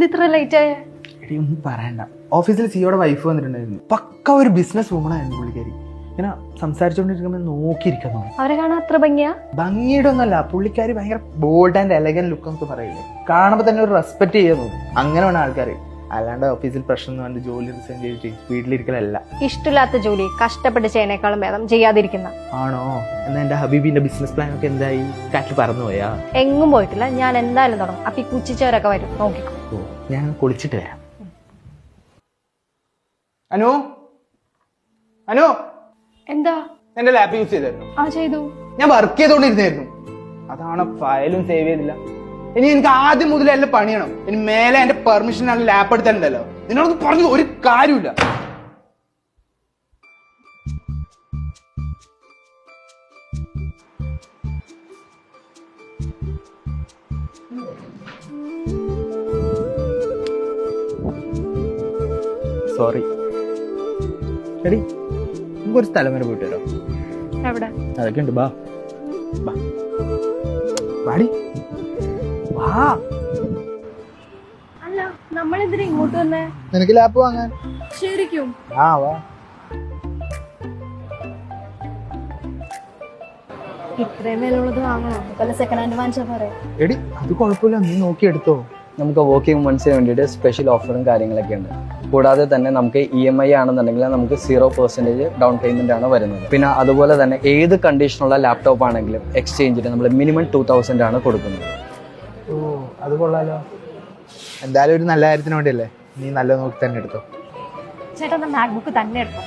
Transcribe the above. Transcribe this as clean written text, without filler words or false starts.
ഇത്ര ലേറ്റ് ആയ? എടി ഒന്നും പറയണ്ട, ഓഫീസിൽ സിയോടെ വൈഫ് വന്നിട്ടുണ്ടായിരുന്നു. പക്ക ഒരു ബിസിനസ് വുമണായിരുന്നു പുള്ളിക്കാരി. ഇങ്ങനെ സംസാരിച്ചുകൊണ്ടിരിക്കുമ്പോൾ നോക്കിയിരിക്കുന്നു. അവരെ കാണാൻ അത്ര ഭംഗിയാ? ഭംഗിയുടെ ഒന്നല്ല, പുള്ളിക്കാരി ഭയങ്കര ബോൾഡ് ആൻഡ് എലഗൻ ലുക്ക് എന്നൊക്കെ പറയില്ലേ, കാണുമ്പോൾ തന്നെ ഒരു റെസ്പെക്ട് ചെയ്യുന്നു. അങ്ങനെ വേണം ആൾക്കാർ. അല്ലാണ്ട് ഓഫീസിൽ പ്രശ്നം എന്ന് പറഞ്ഞ് ജോലി റിസൈൻ ചെയ്തിട്ട് വീട്ടിലിരിക്കലല്ല. ഇഷ്ടമില്ലാത്ത ജോലി കഷ്ടപ്പെട്ട് ചെയ്യണേക്കാളും ഭേദം ചെയ്യാതിരിക്കുന്ന. ആണോ? എന്നാ എന്റെ ഹബീബിന്റെ ബിസിനസ് പ്ലാൻ ഒക്കെ എന്തായി? കാറ്റിൽ പറന്നു പോയാ? എങ്ങും പോയിട്ടില്ല, ഞാൻ എന്തായാലും തുടങ്ങും. അപ്പൊ ഈ കുച്ചിച്ചവരൊക്കെ വരും, നോക്കിക്കോ. ഓ, ഞാൻ കുളിച്ചിട്ട് വരാം. അനു, അനു, എന്താ? എന്റെ ലാപ്പ് യൂസ് ചെയ്തായിരുന്നു? ആ ചെയ്തു. ഞാൻ വർക്ക് ചെയ്തോണ്ടിരുന്നായിരുന്നു. അതാണ് ഫയലും സേവ് ചെയ്തില്ല. ഇനി എനിക്ക് ആദ്യം മുതൽ എല്ലാം പണിയണം. ഇനി മേലെ എന്റെ പെർമിഷനാണ് ലാപ്പ് എടുത്താലുണ്ടല്ലോ. നിന്നോട് പറഞ്ഞു ഒരു കാര്യമില്ല. സോറി. എടി, നമുക്കൊരു സ്ഥലം വരെ പോയിട്ട് വരാം. എവിടെ? അതൊക്കെ ഉണ്ട്. ബാ ബാ വാടി വാ. അല്ല, നമ്മളെന്തിനാ ഇങ്ങോട്ട് വന്നേ? നിനക്ക് ലാപ്പ് വാങ്ങാൻ. ശരിക്കും? ആ വാ. ഇത്രയും വിലയുള്ളത് വാങ്ങണോ? പല സെക്കൻഡ് ഹാൻഡ് വാങ്ങിച്ചാ പറയാം. എടി, അത് കുഴപ്പമില്ല, നീ നോക്കി എടുത്തോ. നമുക്ക് വർക്കിംഗ് വുമൻസിന് വേണ്ടിയിട്ട് സ്പെഷ്യൽ ഓഫറും കാര്യങ്ങളൊക്കെ ഉണ്ട്. കൂടാതെ തന്നെ നമുക്ക് EMI ആണെന്നുണ്ടെങ്കിൽ നമുക്ക് 0% ഡൗൺ പേയ്മെന്റ് ആണ് വരുന്നത്. പിന്നെ അതുപോലെ തന്നെ ഏത് കണ്ടീഷനുള്ള ലാപ്ടോപ്പ് ആണെങ്കിലും എക്സ്ചേഞ്ചിന് നമ്മൾ മിനിമം 2000 ആണ് കൊടുക്കുന്നത്. ഓ, അത് കൊള്ളാലോ. എന്തായാലും ഒരു നല്ല കാര്യത്തിന് വേണ്ടിയല്ലേ, നീ നല്ലത് നോക്കി തന്നെ എടുത്തോ. ചേട്ടാ, മാക്ബുക്ക് തന്നെ എടുത്തോ.